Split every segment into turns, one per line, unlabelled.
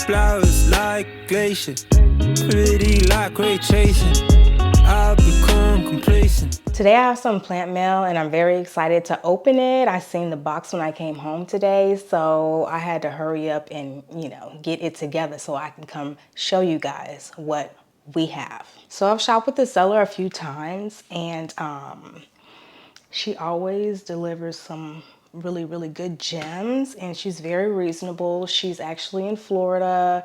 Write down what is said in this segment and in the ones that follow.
flowers like glacier, pretty like ray tracing. I've become complacent.
Today I have some plant mail and I'm very excited to open it. I seen the box when I came home today, so I had to hurry up and, get it together so I can come show you guys what we have. So I've shopped with the seller a few times and she always delivers some really good gems and she's very reasonable. She's actually in Florida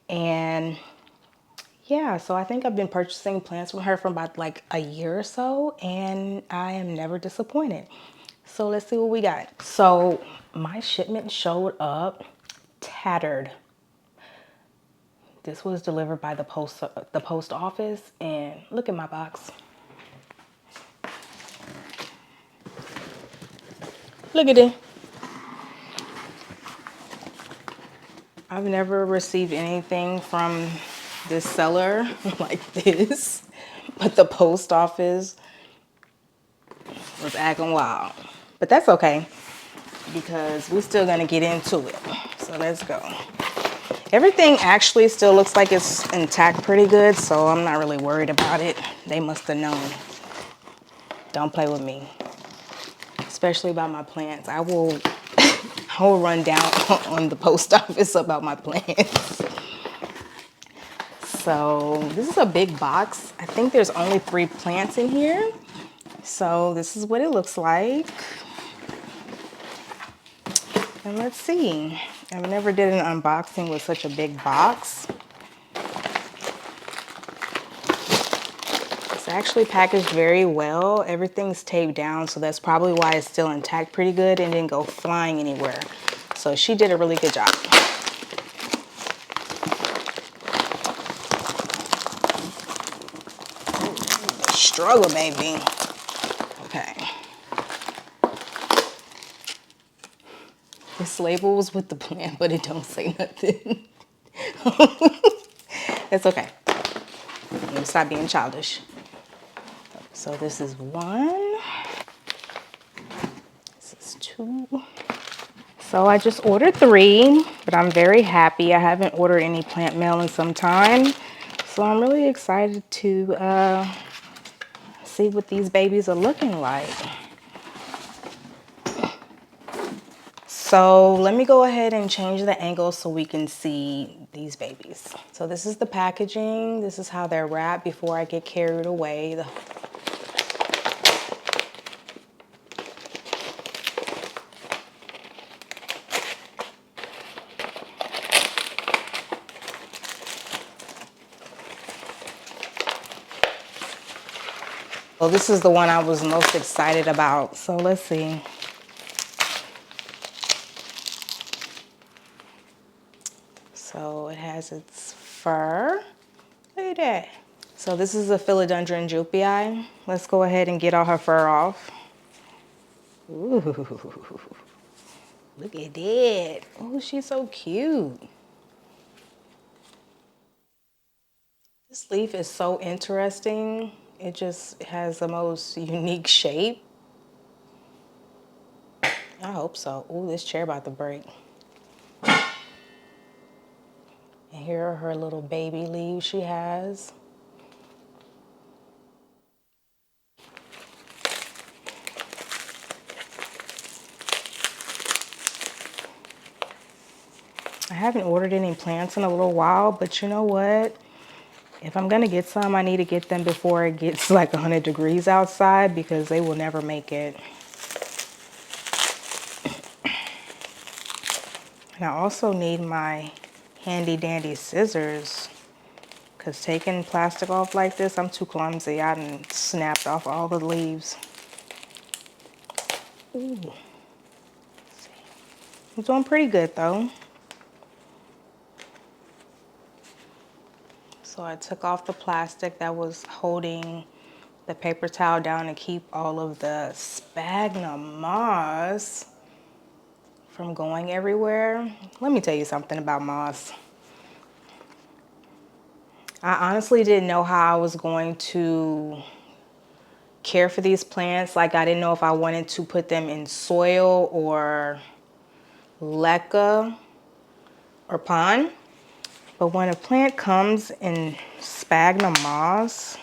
and yeah, so I think I've been purchasing plants from her for about like a year or so and I am never disappointed. So let's see what we got. So my shipment showed up tattered. This was delivered by the post office and look at my box. Look at it. I've never received anything from this seller like this, but the post office was acting wild. But that's okay because we're still gonna get into it. So let's go. Everything actually still looks like it's intact pretty good, so I'm not really worried about it. They must have known. Don't play with me, especially about my plants. I will run down on the post office about my plants. So this is a big box. I think there's only 3 plants in here. So this is what it looks like. And let's see. I've never did an unboxing with such a big box. It's actually packaged very well. Everything's taped down, so that's probably why it's still intact pretty good and didn't go flying anywhere. So she did a really good job. Struggle, baby. Okay. This label was with the plant, but it don't say nothing. It's okay. Let me stop being childish. So this is 1. This is 2. So I just ordered 3, but I'm very happy. I haven't ordered any plant mail in some time. So I'm really excited to see what these babies are looking like. So let me go ahead and change the angle so we can see these babies. So this is the packaging. This is how they're wrapped before I get carried away. Well, this is the one I was most excited about. So let's see. So it has its fur. Look at that. So this is a Philodendron jupii. Let's go ahead and get all her fur off. Ooh, look at that. Oh, she's so cute. This leaf is so interesting. It just has the most unique shape. I hope so. Ooh, this chair about to break. And here are her little baby leaves she has. I haven't ordered any plants in a little while, but you know what? If I'm gonna get some, I need to get them before it gets like 100 degrees outside because they will never make it. And I also need my handy dandy scissors because taking plastic off like this, I'm too clumsy. I done snapped off all the leaves. Ooh. I'm doing pretty good though. So I took off the plastic that was holding the paper towel down to keep all of the sphagnum moss from going everywhere. Let me tell you something about moss. I honestly didn't know how I was going to care for these plants. Like I didn't know if I wanted to put them in soil or leca or pond. But when a plant comes in sphagnum moss,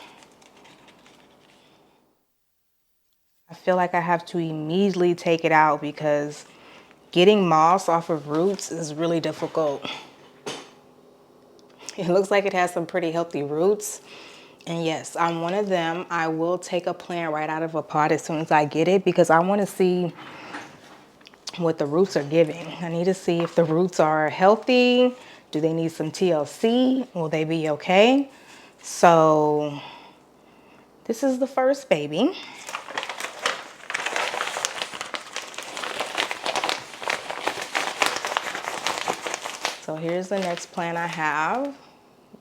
I feel like I have to immediately take it out because getting moss off of roots is really difficult. It looks like it has some pretty healthy roots. And yes, I'm one of them. I will take a plant right out of a pot as soon as I get it because I want to see what the roots are giving. I need to see if the roots are healthy. Do they need some TLC? Will they be okay? So this is the first baby. So here's the next plant I have.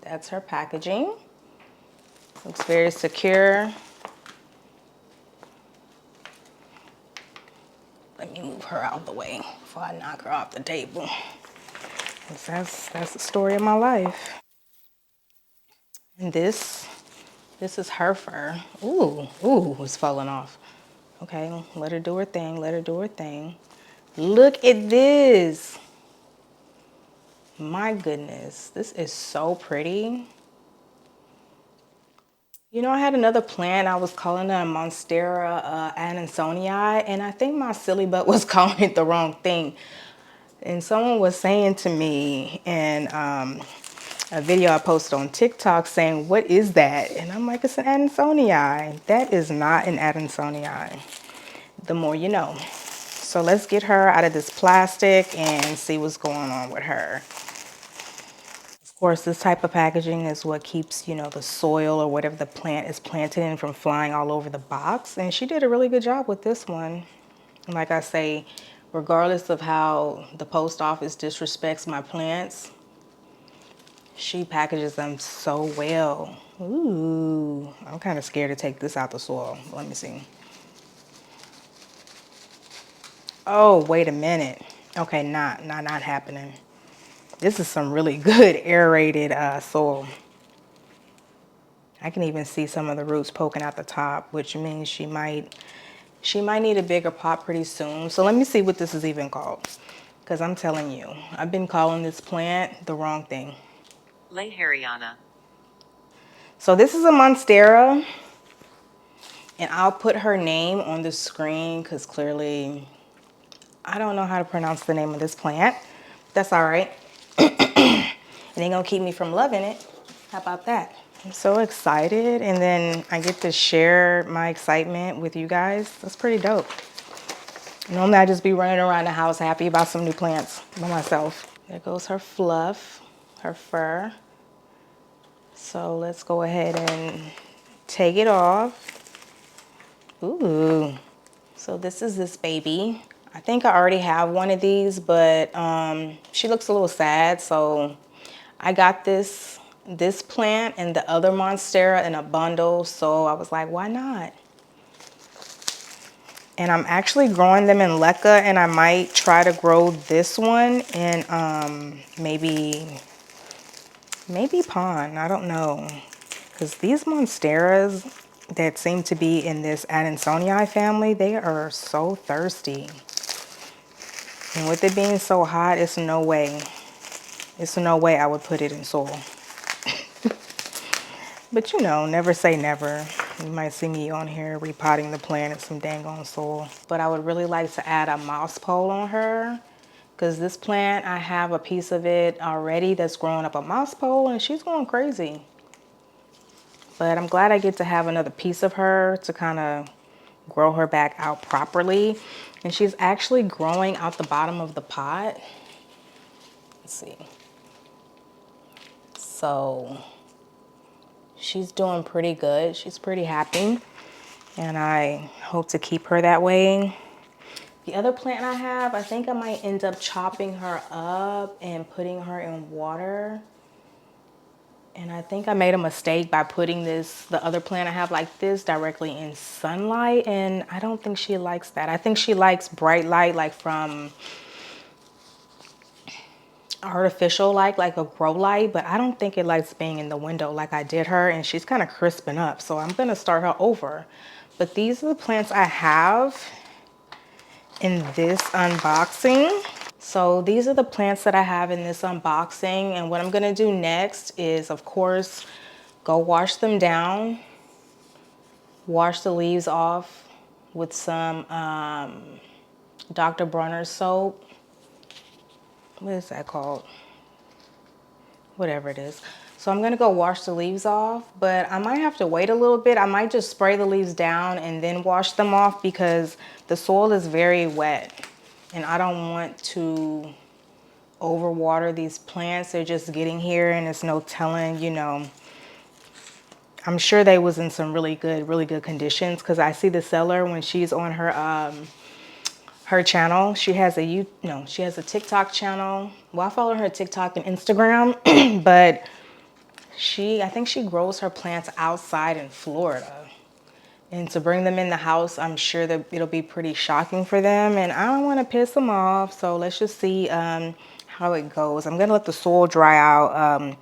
That's her packaging. Looks very secure. Let me move her out of the way before I knock her off the table. That's the story of my life. And this is her fur. Ooh, it's falling off. Okay, let her do her thing, let her do her thing. Look at this. My goodness, this is so pretty. You know, I had another plant. I was calling it a Monstera Adansonii, and I think my silly butt was calling it the wrong thing. And someone was saying to me in a video I posted on TikTok saying, what is that? And I'm like, it's an Adansonii. That is not an Adansonii. The more you know. So let's get her out of this plastic and see what's going on with her. Of course, this type of packaging is what keeps, you know, the soil or whatever the plant is planted in from flying all over the box. And she did a really good job with this one. And like I say, regardless of how the post office disrespects my plants, she packages them so well. Ooh, I'm kind of scared to take this out the soil. Let me see. Oh, wait a minute. Okay, not happening. This is some really good aerated soil. I can even see some of the roots poking out the top, which means she might need a bigger pot pretty soon. So let me see what this is even called. Because I'm telling you, I've been calling this plant the wrong thing.
Leiheriana.
So this is a Monstera. And I'll put her name on the screen because clearly I don't know how to pronounce the name of this plant. That's all right. It ain't gonna keep me from loving it. How about that? I'm so excited, and then I get to share my excitement with you guys. That's pretty dope. Normally I just be running around the house happy about some new plants by myself. There goes her fluff, her fur. So let's go ahead and take it off. Ooh. So this is this baby. I think I already have one of these, but she looks a little sad, so I got this plant and the other Monstera in a bundle, so I was like, why not? And I'm actually growing them in LECA, and I might try to grow this one in maybe pond, I don't know. Because these Monsteras that seem to be in this Adansonii family, they are so thirsty. And with it being so hot, it's no way I would put it in soil. But you know, never say never. You might see me on here repotting the plant in some dang on soil. But I would really like to add a moss pole on her, because this plant, I have a piece of it already that's growing up a moss pole, and she's going crazy. But I'm glad I get to have another piece of her to kind of grow her back out properly. And she's actually growing out the bottom of the pot. Let's see. So she's doing pretty good. She's pretty happy. And I hope to keep her that way. The other plant I have, I think I might end up chopping her up and putting her in water. And I think I made a mistake by putting the other plant I have like this directly in sunlight. And I don't think she likes that. I think she likes bright light, like from artificial light, like a grow light. But I don't think it likes being in the window like I did her. And she's kind of crisping up. So I'm going to start her over. But these are the plants I have in this unboxing. So these are the plants that I have in this unboxing, and what I'm gonna do next is, of course, go wash them down, wash the leaves off with some Dr. Bronner's soap. What is that called? Whatever it is. So I'm gonna go wash the leaves off, but I might have to wait a little bit. I might just spray the leaves down and then wash them off because the soil is very wet and I don't want to overwater these plants. They're just getting here and it's no telling, you know. I'm sure they was in some really good conditions because I see the seller when she's on her channel. She has a TikTok channel. Well, I follow her TikTok and Instagram, but I think she grows her plants outside in Florida. And to bring them in the house, I'm sure that it'll be pretty shocking for them. And I don't want to piss them off. So let's just see how it goes. I'm going to let the soil dry out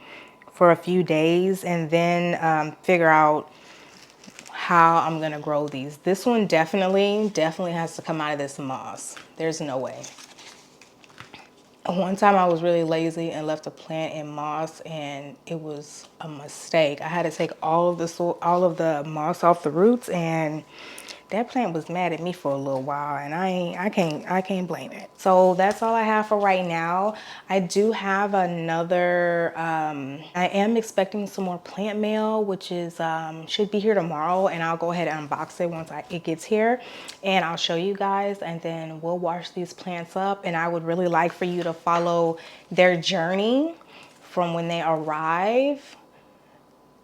for a few days and then figure out how I'm going to grow these. This one definitely has to come out of this moss. There's no way. One time I was really lazy and left a plant in moss and it was a mistake. I had to take all of the moss off the roots, and that plant was mad at me for a little while, and I can't blame it. So that's all I have for right now. I do have another, I am expecting some more plant mail, which is should be here tomorrow, and I'll go ahead and unbox it once it gets here, and I'll show you guys, and then we'll wash these plants up. And I would really like for you to follow their journey from when they arrive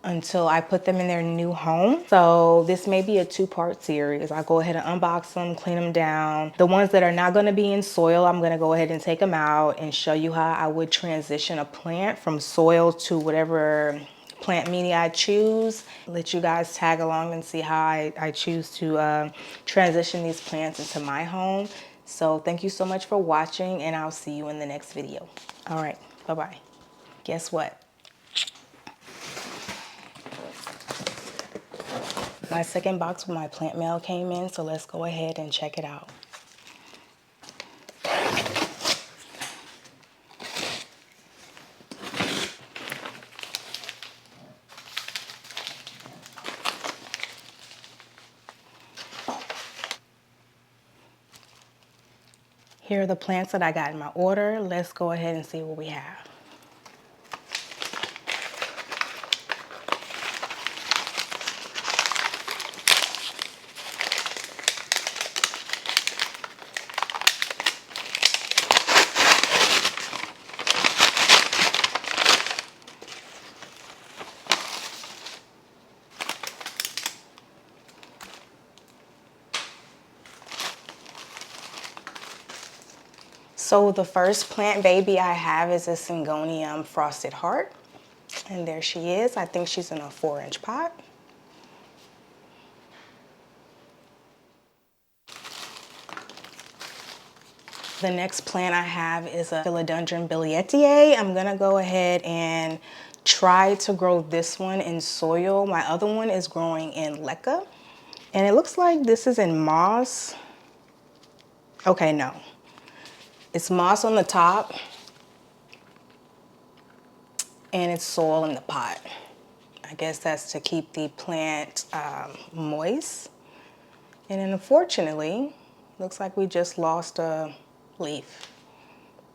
until I put them in their new home. So this may be a two-part series. I'll go ahead and unbox them, clean them down. The ones that are not gonna be in soil, I'm gonna go ahead and take them out and show you how I would transition a plant from soil to whatever plant media I choose. Let you guys tag along and see how I choose to transition these plants into my home. So thank you so much for watching, and I'll see you in the next video. All right, bye-bye. Guess what? My second box with my plant mail came in, so let's go ahead and check it out. Here are the plants that I got in my order. Let's go ahead and see what we have. So the first plant baby I have is a Syngonium Frosted Heart. And there she is. I think she's in a 4-inch pot. The next plant I have is a Philodendron Billietiae. I'm gonna go ahead and try to grow this one in soil. My other one is growing in leca. And it looks like this is in moss. Okay, no. It's moss on the top and it's soil in the pot. I guess that's to keep the plant moist. And then unfortunately, looks like we just lost a leaf,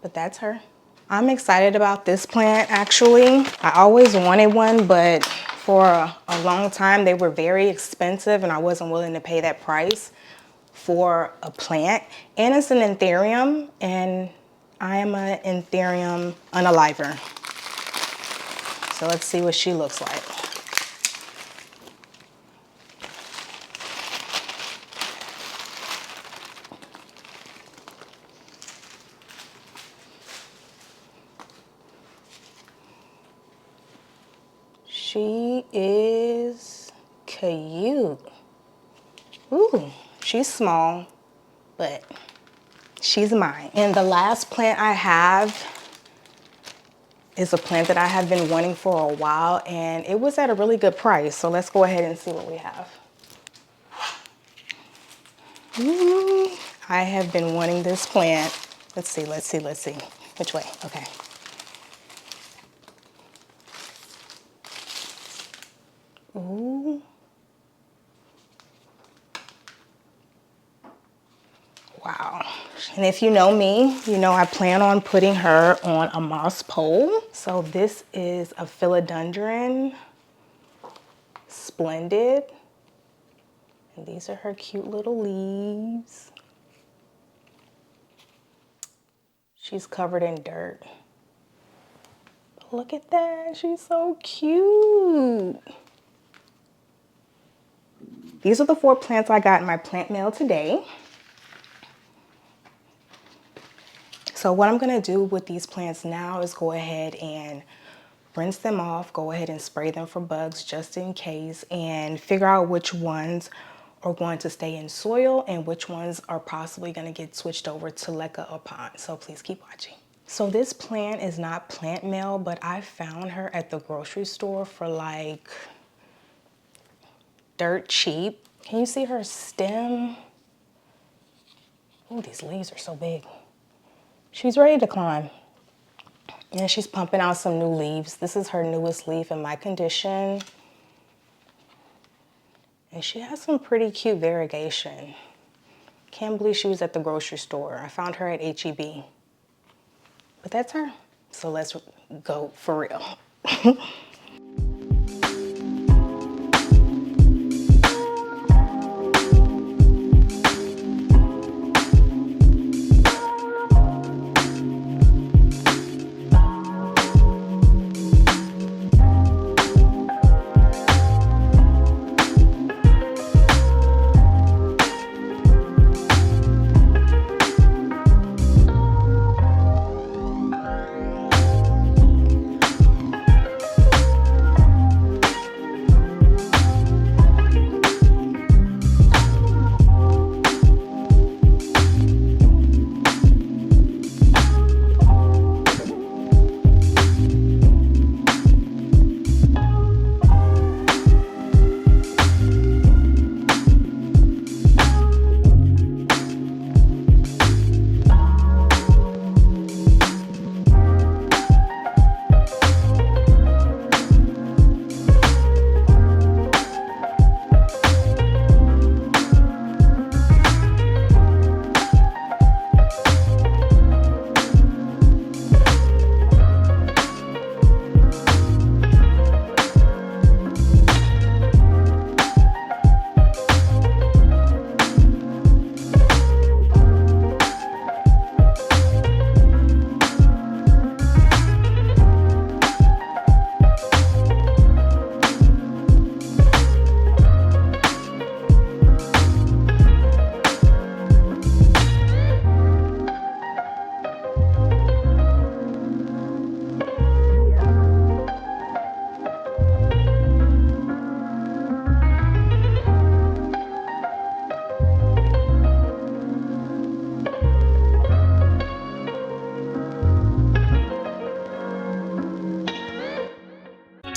but that's her. I'm excited about this plant actually. I always wanted one, but for a long time they were very expensive and I wasn't willing to pay that price for a plant. And it's an anthurium, and I am an anthurium unaliver. So let's see what she looks like. She is cute. Ooh, she's small, but she's mine. And the last plant I have is a plant that I have been wanting for a while, and it was at a really good price. So let's go ahead and see what we have. Ooh, I have been wanting this plant Let's see. Which way? Okay. Ooh. Wow. And if you know me, you know I plan on putting her on a moss pole. So this is a philodendron splendid. And these are her cute little leaves. She's covered in dirt. Look at that, she's so cute. These are the 4 plants I got in my plant mail today. So what I'm gonna do with these plants now is go ahead and rinse them off, go ahead and spray them for bugs just in case, and figure out which ones are going to stay in soil and which ones are possibly gonna get switched over to leca or pond. So please keep watching. So this plant is not plant mail, but I found her at the grocery store for like dirt cheap. Can you see her stem? Oh, these leaves are so big. She's ready to climb. And she's pumping out some new leaves. This is her newest leaf in my condition. And she has some pretty cute variegation. Can't believe she was at the grocery store. I found her at H-E-B. But that's her. So let's go for real.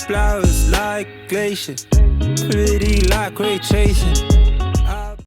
Flowers like glaciers, pretty like ray tracing.